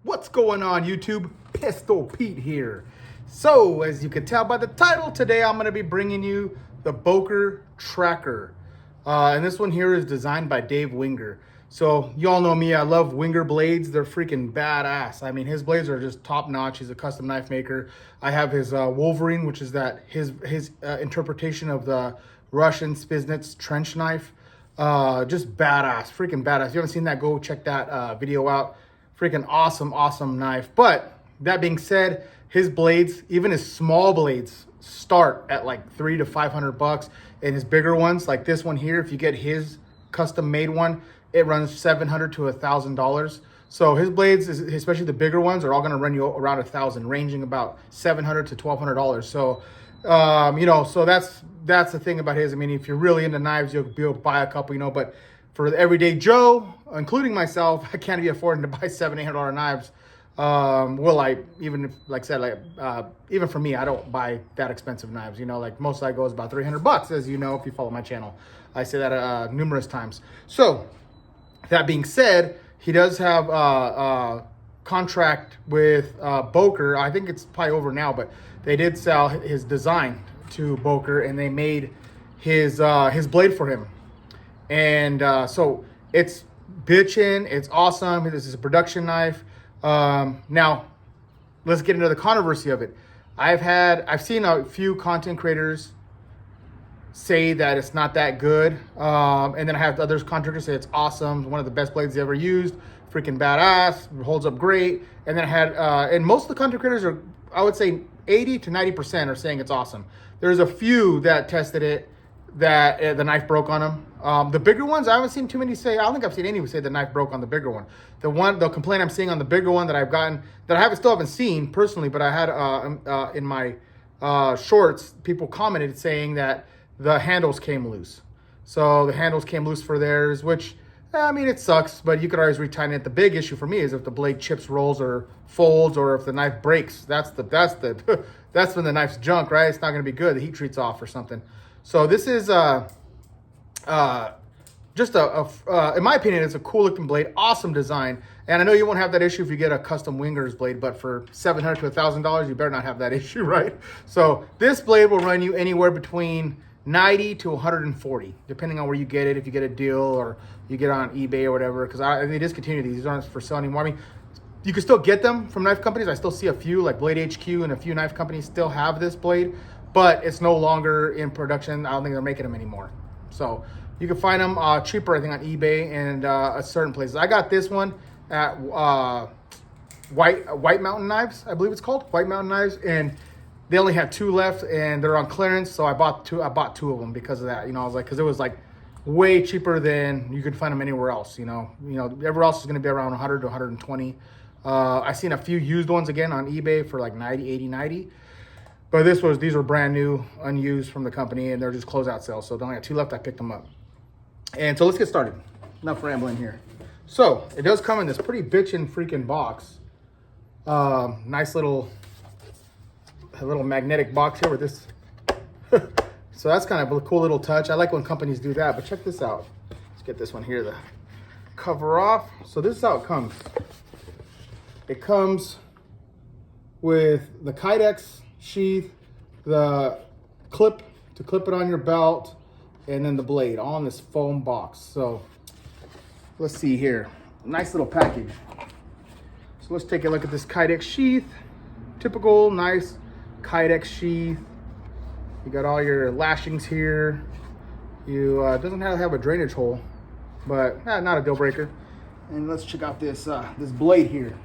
What's going on, YouTube? Pistol Pete here. So, as you can tell by the title, today I'm going to be bringing you the Boker Tracker. And this one here is designed by Boker Wenger. So, you all know me, I love Wenger blades. They're freaking badass. I mean, his blades are just top notch. He's a custom knife maker. I have his Wolverine, which is his interpretation of the Russian Spitsnaz trench knife. Just badass, freaking badass. If you haven't seen that, go check that video out. Freaking awesome knife. But that being said, his blades, even his small blades, start at like $300 to $500, and his bigger ones, like this one here, if you get his custom made one, it runs $700 to $1,000. So his blades, especially the bigger ones, are all going to run you around $1,000, ranging about $700 to $1,200. So so that's the thing about his. I mean, if you're really into knives, you'll be able to buy a couple, but for the everyday Joe, including myself, I can't be affording to buy $700, $800 knives. Even for me, I don't buy that expensive knives. Like most I go is about $300, as you know, if you follow my channel. I say that numerous times. So that being said, he does have a contract with Boker. I think it's probably over now, but they did sell his design to Boker, and they made his blade for him. And so it's bitchin', it's awesome. This is a production knife. Now let's get into the controversy of it. I've seen a few content creators say that it's not that good. And then I have others contractors say it's awesome. One of the best blades they ever used. Freaking badass, holds up great. And then I had, and most of the content creators are, I would say 80 to 90% are saying it's awesome. There's a few that tested it that the knife broke on them. The bigger ones, I haven't seen too many say, I don't think I've seen anyone say the knife broke on the bigger one. The complaint I'm seeing on the bigger one that I've gotten, that I still haven't seen personally, but I had in my shorts, people commented saying that the handles came loose. So the handles came loose for theirs, which, I mean, it sucks, but you could always retighten it. The big issue for me is if the blade chips, rolls, or folds, or if the knife breaks. That's that's when the knife's junk, right? It's not going to be good. The heat treat's off or something. So this is just in my opinion, it's a cool looking blade, awesome design. And I know you won't have that issue if you get a custom Wenger's blade, but for $700 to $1,000, you better not have that issue, right? So this blade will run you anywhere between 90 to 140, depending on where you get it. If you get a deal or you get it on eBay or whatever, because they discontinued these. These aren't for sale anymore. I mean, you can still get them from knife companies. I still see a few, like Blade HQ and a few knife companies still have this blade, but it's no longer in production. I don't think they're making them anymore. So you can find them cheaper, I think, on eBay and at certain places. I got this one at White Mountain Knives, I believe it's called, White Mountain Knives, and they only had 2 left, and they're on clearance. So I bought two of them because of that. I was like, because it was like way cheaper than you could find them anywhere else. Everywhere else is going to be around 100 to 120. I've seen a few used ones again on eBay for like 90, 80, 90. But these were brand new, unused from the company, and they're just closeout sales. So they only had 2 left. I picked them up. And so let's get started. Enough rambling here. So it does come in this pretty bitchin' freaking box. Nice little magnetic box here with this. So that's kind of a cool little touch. I like when companies do that, but check this out. Let's get this one here, the cover off. So this is how it comes. It comes with the Kydex sheath, the clip to clip it on your belt, and then the blade all in this foam box. So let's see here. Nice little package. So let's take a look at this Kydex sheath. Typical nice Kydex sheath. You got all your lashings here. You doesn't have a drainage hole, but not a deal breaker. And let's check out this this blade here.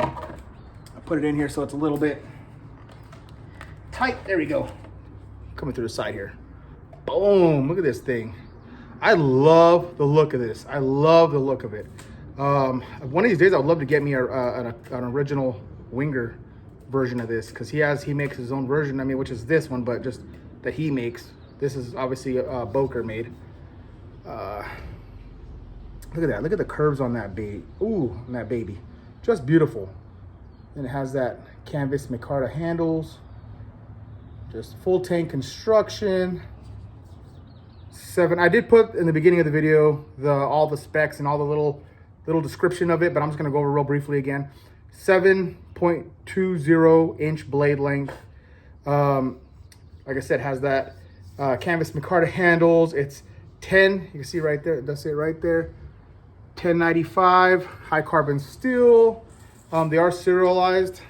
I put it in here so it's a little bit tight. There we go. Coming through the side here. Boom! Look at this thing. I love the look of this. I love the look of it. One of these days, I would love to get me an original Wenger version of this, because he makes his own version. I mean, which is this one, but just that he makes. This is obviously Boker made. Look at that. Look at the curves on that baby. Ooh, on that baby. Just beautiful. And it has that canvas micarta handles. Just full tank construction. I did put in the beginning of the video all the specs and all the little description of it, but I'm just gonna go over real briefly again. 7.20 inch blade length. Like I said, has that canvas micarta handles. It's 10, you can see right there, it does say right there, 1095, high carbon steel. They are serialized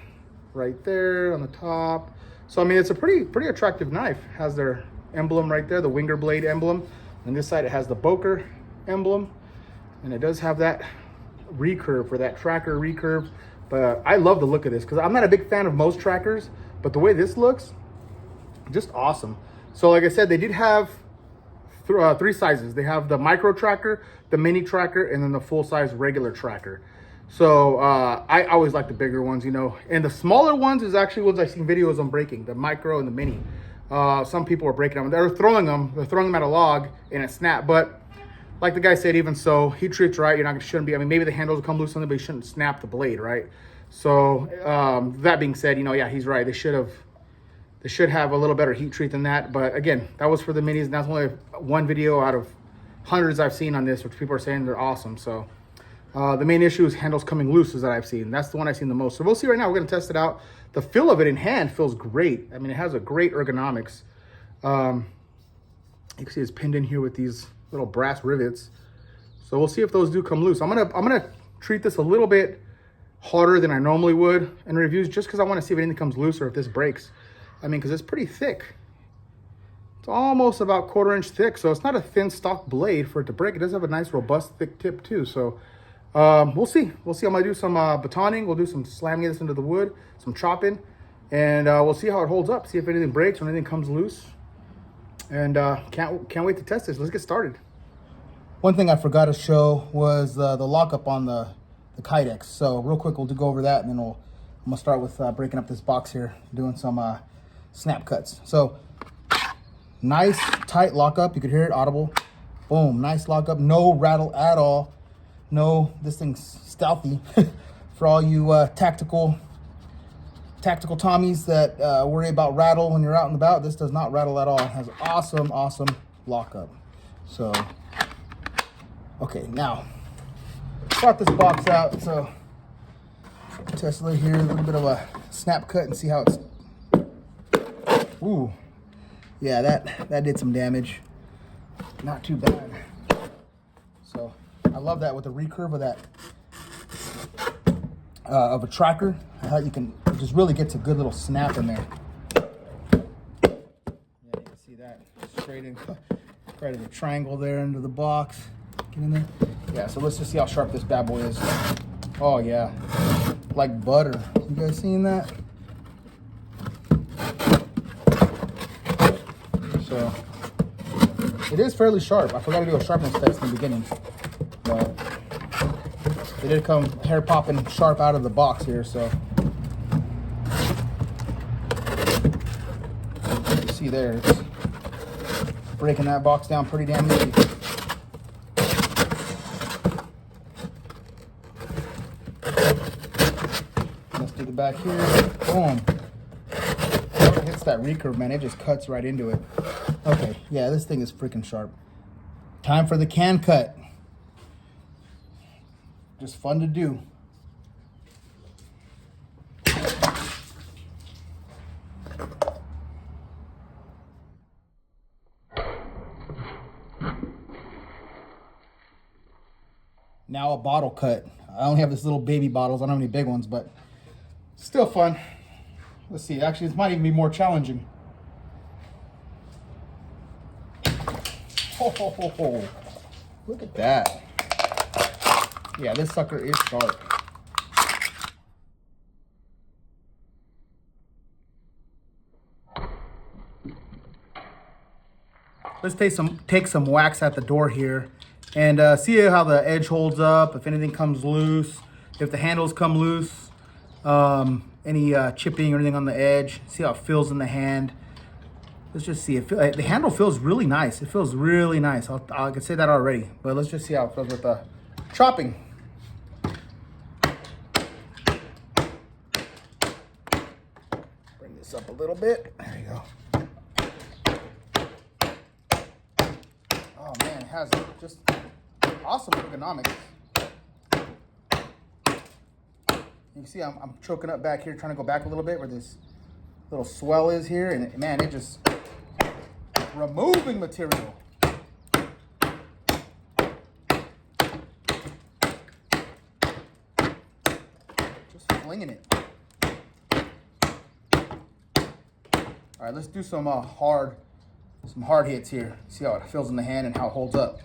right there on the top. So, I mean, it's a pretty attractive knife. Has their emblem right there, the Wenger blade emblem. On this side, it has the Boker emblem. And it does have that recurve for that tracker recurve. But I love the look of this because I'm not a big fan of most trackers, but the way this looks, just awesome. So like I said, they did have three sizes. They have the micro tracker, the mini tracker, and then the full size regular tracker. So I always like the bigger ones, you know, and the smaller ones is actually ones I've seen videos on breaking, the micro and the mini. Some people are breaking them. They're throwing them at a log and it snapped. But like the guy said, even so, heat treats right. You're not shouldn't be. I mean, maybe the handles will come loose, something, but you shouldn't snap the blade, right? So that being said, you know, yeah, he's right. They should have a little better heat treat than that. But again, that was for the minis, and that's only one video out of hundreds I've seen on this, which people are saying they're awesome. So the main issue is handles coming loose is that I've seen. That's the one I've seen the most. So we'll see right now. We're going to test it out. The feel of it in hand feels great. I mean, it has a great ergonomics. You can see it's pinned in here with these little brass rivets. So we'll see if those do come loose. I'm gonna treat this a little bit harder than I normally would in reviews, just because I want to see if anything comes loose or if this breaks. I mean, because it's pretty thick. It's almost about 1/4 inch thick, so it's not a thin stock blade for it to break. It does have a nice robust thick tip too. So we'll see. I'm gonna do some batoning. We'll do some slamming this into the wood, some chopping, and we'll see how it holds up. See if anything breaks or anything comes loose. And can't wait to test this. Let's get started. One thing I forgot to show was the lockup on the Kydex. So real quick, we'll go over that, and then I'm gonna start with breaking up this box here, doing some snap cuts. So nice tight lockup. You could hear it audible. Boom, nice lockup. No rattle at all. No, this thing's stealthy for all you tactical Tommies that worry about rattle when you're out and about. This does not rattle at all. It has awesome lockup. So, okay, now start this box out. So, test it here, a little bit of a snap cut and see how it's. Ooh, yeah, that did some damage. Not too bad. So, I love that with the recurve of that of a tracker. How you can just really gets a good little snap in there. Yeah, you can see that straight in, right as a triangle there into the box. Get in there. Yeah, so let's just see how sharp this bad boy is. Oh yeah, like butter. You guys seeing that? So it is fairly sharp. I forgot to do a sharpness test in the beginning, but it did come hair popping sharp out of the box here. So you see there, it's breaking that box down pretty damn easy. Let's do the back here. Boom. Whenever it hits that recurve, man, it just cuts right into it. Okay, yeah, this thing is freaking sharp. Time for the can cut. Just fun to do. Now a bottle cut. I only have this little baby bottles. I don't have any big ones, but still fun. Let's see. Actually, this might even be more challenging. Ho, ho, ho, ho. Look at that. Yeah, this sucker is sharp. Let's take some wax at the door here and see how the edge holds up, if anything comes loose, if the handles come loose, any chipping or anything on the edge. See how it feels in the hand. Let's just see. The handle feels really nice. It feels really nice. I can say that already, but let's just see how it feels with the chopping. Bring this up a little bit. There you go. Oh man, it has just awesome ergonomics. You can see I'm choking up back here, trying to go back a little bit where this little swell is here, and man, it just removing material. Just flinging it. All right, let's do some hard hits here. See how it feels in the hand and how it holds up.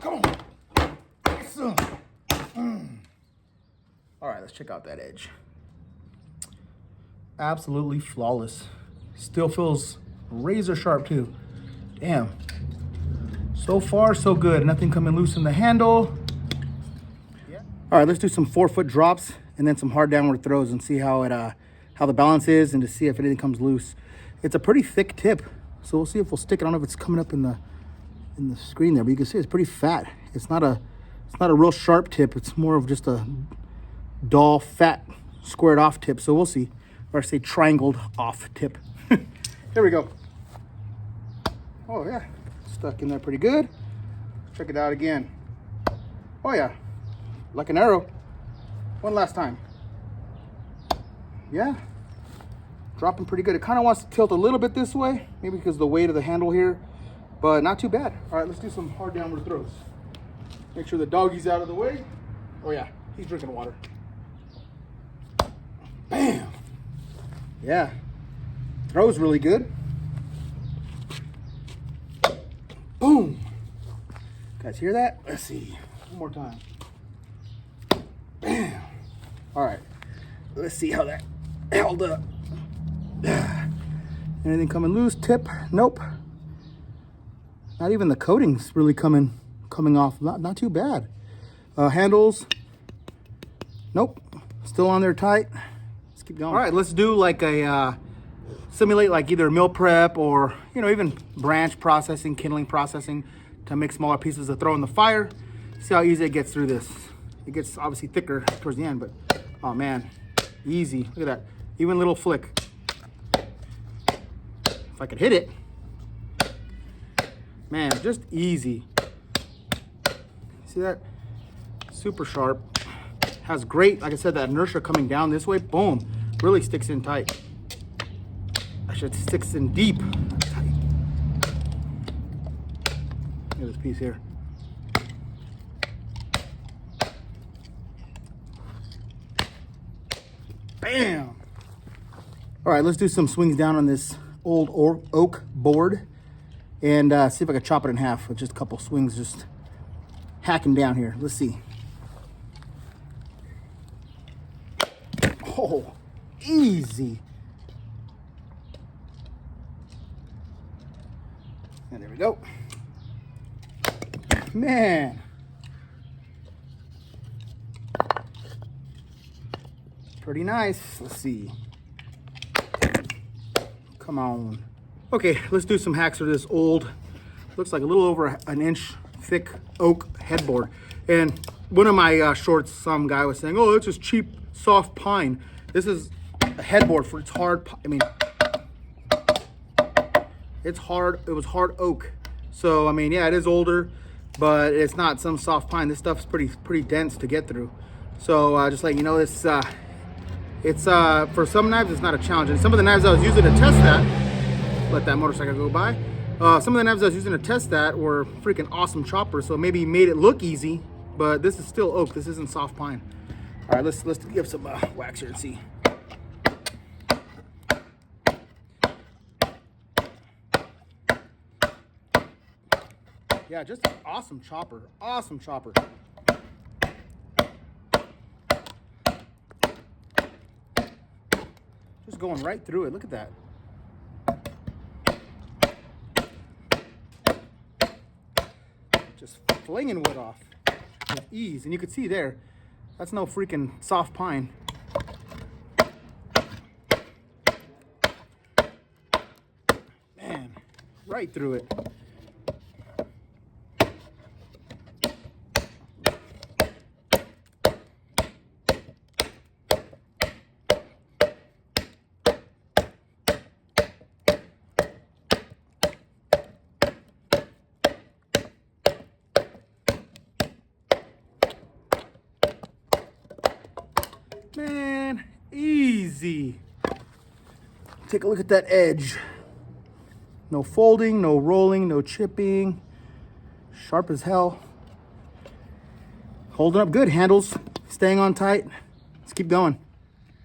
Come on. All right, let's check out that edge. Absolutely flawless. Still feels razor sharp too. Damn. So far, so good. Nothing coming loose in the handle. Yeah. All right, let's do some 4-foot drops and then some hard downward throws and see how the balance is and to see if anything comes loose. It's a pretty thick tip, so we'll see if we'll stick it. I don't know if it's coming up in the screen there, but you can see it's pretty fat. It's not a real sharp tip. It's more of just a dull, fat, squared off tip. So we'll see, or I say triangled off tip. Here we go. Oh yeah, stuck in there pretty good. Check it out again. Oh yeah, like an arrow. One last time. Yeah, dropping pretty good. It kind of wants to tilt a little bit this way, maybe because of the weight of the handle here, but not too bad. All right, let's do some hard downward throws. Make sure the doggy's out of the way. Oh yeah, he's drinking water. Bam. Yeah, throws really good. Boom. Guys, hear that? Let's see. One more time. Bam. All right, let's see how that held up. Anything coming loose? Tip? Nope. Not even the coating's really coming off. Not too bad. Handles? Nope. Still on there tight. Let's keep going. All right, let's do like a simulate like either meal prep or even branch processing, kindling processing to make smaller pieces to throw in the fire. See how easy it gets through this. It gets obviously thicker towards the end, but oh man, easy. Look at that. Even little flick. If I could hit it, man, just easy. See that? Super sharp. Has great, like I said, that inertia coming down this way. Boom. Really sticks in tight. Actually, it sticks in deep. Tight. Look at this piece here. Bam! All right, let's do some swings down on this old oak board and see if I can chop it in half with just a couple swings, just hacking down here. Let's see. Oh, easy. And there we go. Man. Pretty nice. Let's see. Come on. Okay, let's do some hacks for this old, looks like a little over an inch thick oak headboard. And one of my shorts, some guy was saying, oh, it's just cheap, soft pine. This is a headboard for, it's hard, I mean, it's hard, it was hard oak. So, I mean, yeah, it is older, but it's not some soft pine. This stuff's pretty dense to get through. So, just like, it's for some knives, it's not a challenge. And some of the knives I was using to test that, let that motorcycle go by. Some of the knives I was using to test that were freaking awesome choppers, so maybe made it look easy, but this is still oak. This isn't soft pine. All right, let's give some wax here and see. Yeah, just an awesome chopper. Awesome chopper. Just going right through it. Look at that. Just flinging wood off with ease. And you can see there, that's no freaking soft pine. Man, right through it. Easy. Take a look at that edge. No folding, no rolling, no chipping. Sharp as hell. Holding up good. Handles staying on tight. Let's keep going.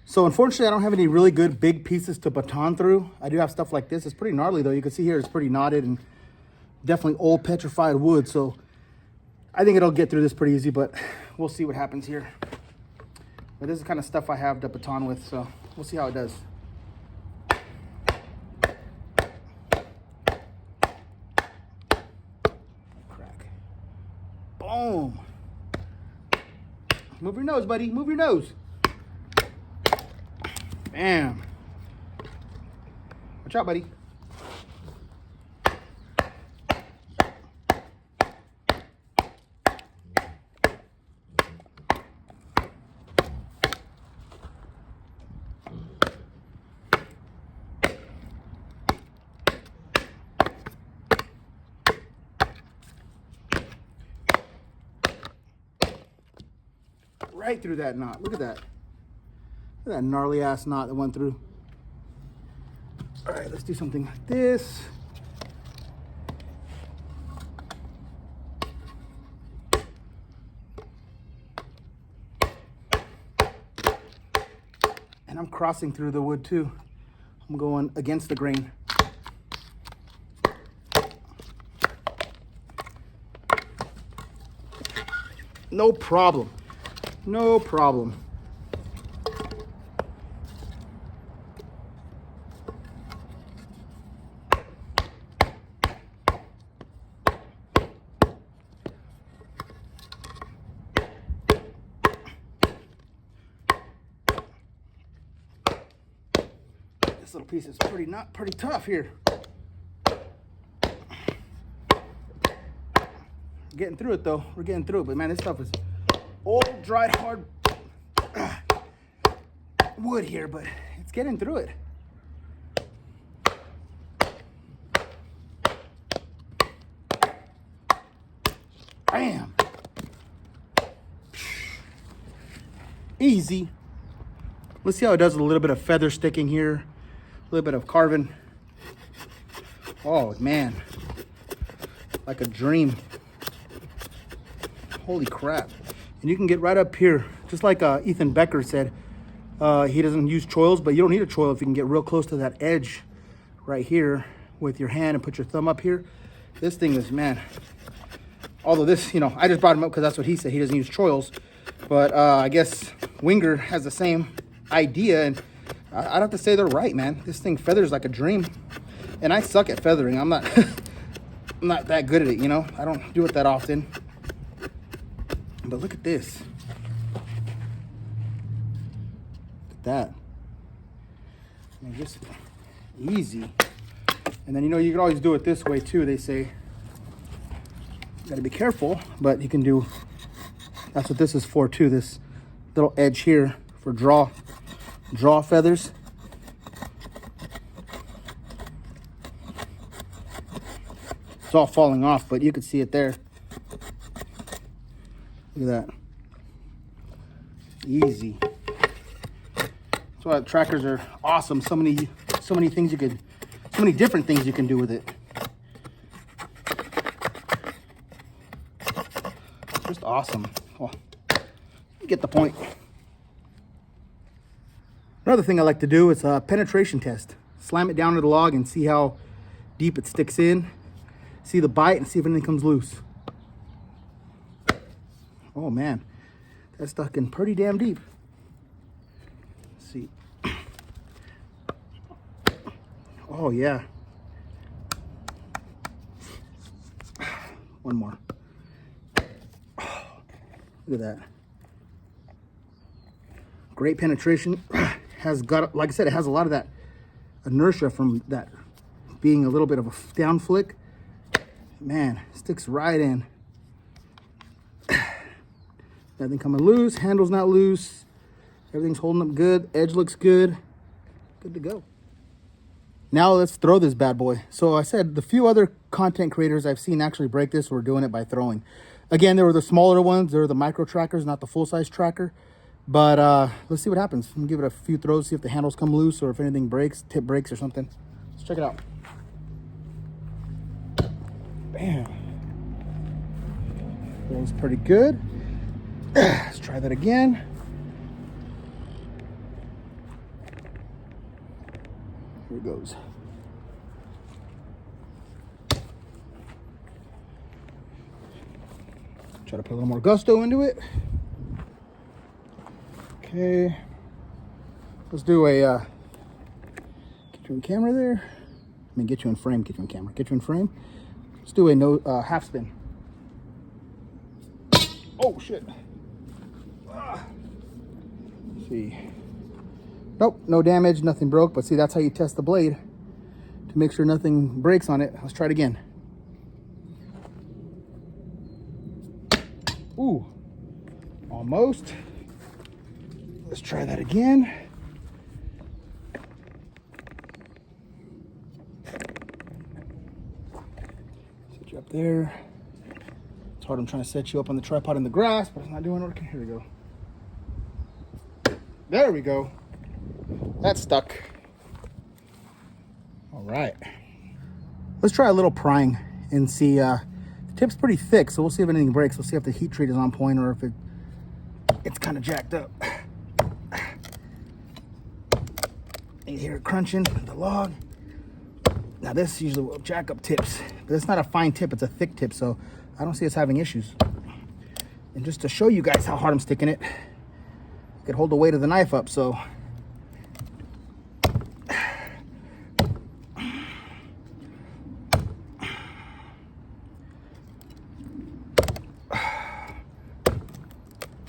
So unfortunately, I don't have any really good big pieces to baton through. I do have stuff like this. It's pretty gnarly though. You can see here it's pretty knotted and definitely old petrified wood. So I think it'll get through this pretty easy, but we'll see what happens here. But this is the kind of stuff I have to baton with, so we'll see how it does. Crack. Boom. Move your nose, buddy. Move your nose. Bam. Watch out, buddy. Right through that knot. Look at that. Look at that gnarly ass knot that went through. All right, let's do something like this. And I'm crossing through the wood too. I'm going against the grain. No problem. No problem. This little piece is pretty tough here. Getting through it though. We're getting through it, but man, this stuff is old, dried, hard wood here, but it's getting through it. Bam. Easy. Let's see how it does with a little bit of feather sticking here, a little bit of carving. Oh man, like a dream. Holy crap. And you can get right up here, just like Ethan Becker said. He doesn't use choils, but you don't need a choil if you can get real close to that edge right here with your hand and put your thumb up here. This thing is, man, although this, you know, I just brought him up because that's what he said. He doesn't use choils. But I guess Wenger has the same idea, and I'd have to say they're right, man. This thing feathers like a dream. And I suck at feathering. I'm not I'm not that good at it, you know. I don't do it that often. But look at this. Look at that. I mean, just easy. And then, you know, you can always do it this way too, they say. You gotta be careful, but you can do, that's what this is for too, this little edge here for draw feathers. It's all falling off, but you can see it there. Look at that. Easy. That's why trackers are awesome. So many things you could, so many different things you can do with it. Just awesome. Well, you get the point. Another thing I like to do is a penetration test. Slam it down to the log and see how deep it sticks in. See the bite and see if anything comes loose. Oh man, that's stuck in pretty damn deep. Let's see. Oh yeah. One more. Oh, look at that. Great penetration. Has got, like I said, it has a lot of that inertia from that being a little bit of a down flick. Man, sticks right in. Nothing coming loose, handle's not loose. Everything's holding up good, edge looks good. Good to go. Now let's throw this bad boy. So I said the few other content creators I've seen actually break this were doing it by throwing. Again, there were the smaller ones, there were the micro trackers, not the full-size tracker. But let's see what happens. I'm gonna give it a few throws, see if the handles come loose or if anything breaks, tip breaks or something. Let's check it out. Bam. Feels pretty good. Let's try that again. Here it goes. Try to put a little more gusto into it. Okay. Let's do a get you in camera there. I mean, get you in frame. Get you in camera. Get you in frame. Let's do a half spin. Oh shit. Let's see. Nope, no damage, nothing broke. But see, that's how you test the blade to make sure nothing breaks on it. Let's try it again. Ooh, almost. Let's try that again. Set you up there. It's hard, I'm trying to set you up on the tripod in the grass, but it's not doing working. Here we go. There we go. That's stuck. All right. Let's try a little prying and see. The tip's pretty thick, so we'll see if anything breaks. We'll see if the heat treat is on point or if it's kind of jacked up. You hear it crunching, the log. Now this usually will jack up tips, but it's not a fine tip, it's a thick tip, so I don't see us having issues. And just to show you guys how hard I'm sticking it, I could hold the weight of the knife up, so.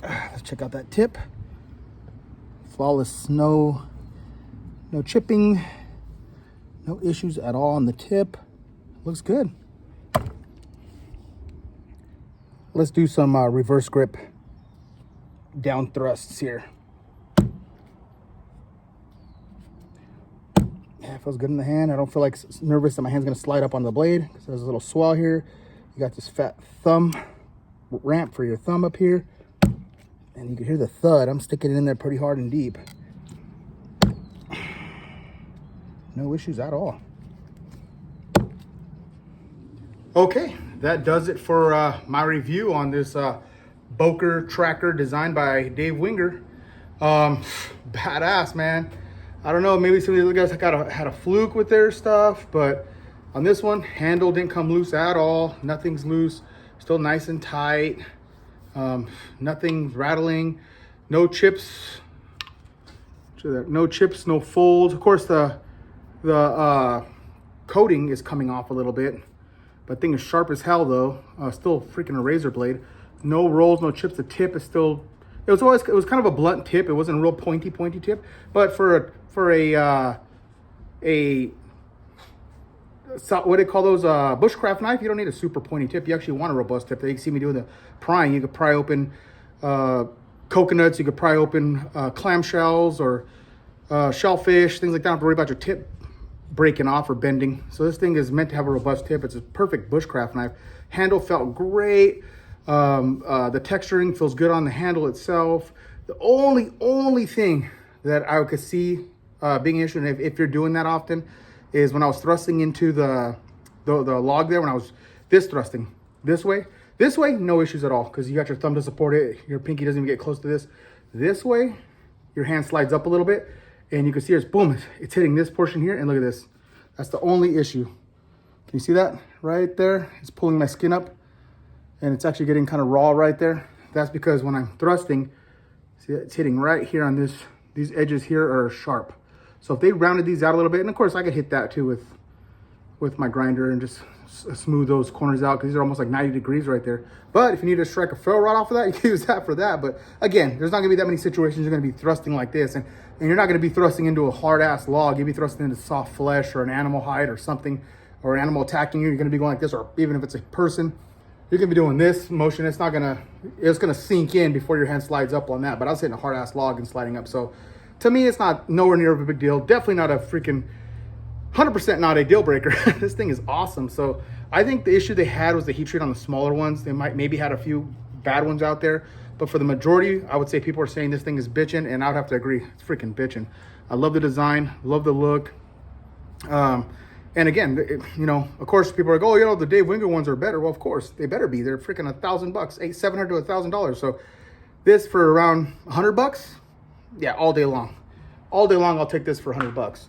Let's check out that tip. Flawless, no chipping, no issues at all on the tip. Looks good. Let's do some reverse grip down thrusts here. Yeah, it feels good in the hand. I don't feel like nervous that my hand's gonna slide up on the blade because there's a little swell here. You got this fat thumb ramp for your thumb up here. And you can hear the thud. I'm sticking it in there pretty hard and deep. No issues at all. Okay, that does it for my review on this Boker tracker designed by Dave Wenger. Badass, man. I don't know, maybe some of the other guys had a fluke with their stuff, but on this one, handle didn't come loose at all. Nothing's loose, still nice and tight. Nothing's rattling, no chips. No chips, no folds. Of course, the coating is coming off a little bit, but thing is sharp as hell though. Still freaking a razor blade. No rolls, no chips. The tip is still. It was kind of a blunt tip. It wasn't a real pointy tip. But for a what do they call those, bushcraft knife, you don't need a super pointy tip. You actually want a robust tip. You can see me doing the prying. You could pry open coconuts. You could pry open clamshells or shellfish, things like that. Don't have to worry about your tip breaking off or bending. So this thing is meant to have a robust tip. It's a perfect bushcraft knife. Handle felt great. The texturing feels good on the handle itself. The only thing that I could see being an issue, and if you're doing that often, is when I was thrusting into the log there, when I was thrusting this way, no issues at all, because you got your thumb to support it. Your pinky doesn't even get close to this. This way, your hand slides up a little bit, and you can see it's boom, it's hitting this portion here, and look at this. That's the only issue. Can you see that right there? It's pulling my skin up, and it's actually getting kind of raw right there. That's because when I'm thrusting, see, it's hitting right here on this. These edges here are sharp. So if they rounded these out a little bit, and of course I could hit that too with my grinder and just smooth those corners out, because these are almost like 90 degrees right there. But if you need to strike a ferro rod off of that, you can use that for that. But again, there's not gonna be that many situations you're gonna be thrusting like this, and you're not gonna be thrusting into a hard ass log. You'll be thrusting into soft flesh or an animal hide or something, or an animal attacking you. You're gonna be going like this, or even if it's a person, you're gonna be doing this motion. It's gonna sink in before your hand slides up on that. But I was hitting a hard ass log and sliding up. So to me, it's not nowhere near a big deal. Definitely not a freaking 100% not a deal breaker. This thing is awesome. So I think the issue they had was the heat treat on the smaller ones. They maybe had a few bad ones out there, But for the majority, I would say people are saying this thing is bitching, and I would have to agree. It's freaking bitching. I love the design, love the look. And again, of course, people are like, oh, the Dave Winger ones are better. Well, of course, they better be. They're freaking $1,000, $700 to $1,000. So this for around $100, yeah, all day long. All day long, I'll take this for $100.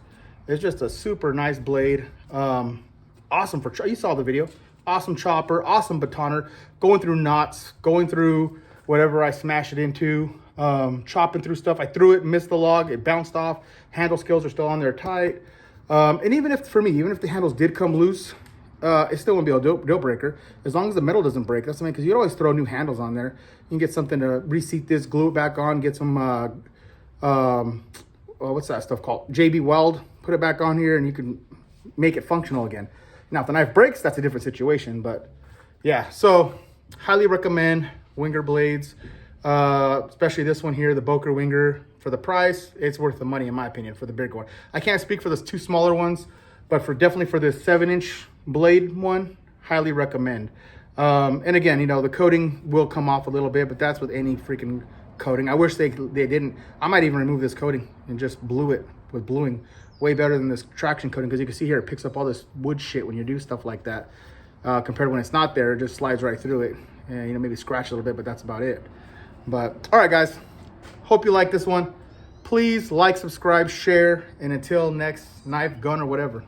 It's just a super nice blade. Awesome you saw the video. Awesome chopper, awesome batoner. Going through knots, going through whatever I smash it into, chopping through stuff. I threw it, missed the log, it bounced off. Handle scales are still on there tight. And even if the handles did come loose, it still wouldn't be a deal breaker. As long as the metal doesn't break. That's something, because you'd always throw new handles on there. You can get something to reseat this, glue it back on, get some, what's that stuff called? JB Weld, put it back on here, and you can make it functional again. Now, if the knife breaks, that's a different situation, but yeah. So, highly recommend Wenger blades, especially this one here, the Boker Wenger. For the price, it's worth the money, in my opinion, for the bigger one. I can't speak for those two smaller ones, but definitely for this 7-inch blade one, highly recommend. And again, the coating will come off a little bit, but that's with any freaking coating. I wish they didn't. I might even remove this coating and just blue it with bluing. Way better than this traction coating, because you can see here it picks up all this wood shit when you do stuff like that. Compared to when it's not there, it just slides right through it. And maybe scratch a little bit, but that's about it. But all right, guys, hope you like this one. Please like, subscribe, share, and until next knife, gun, or whatever.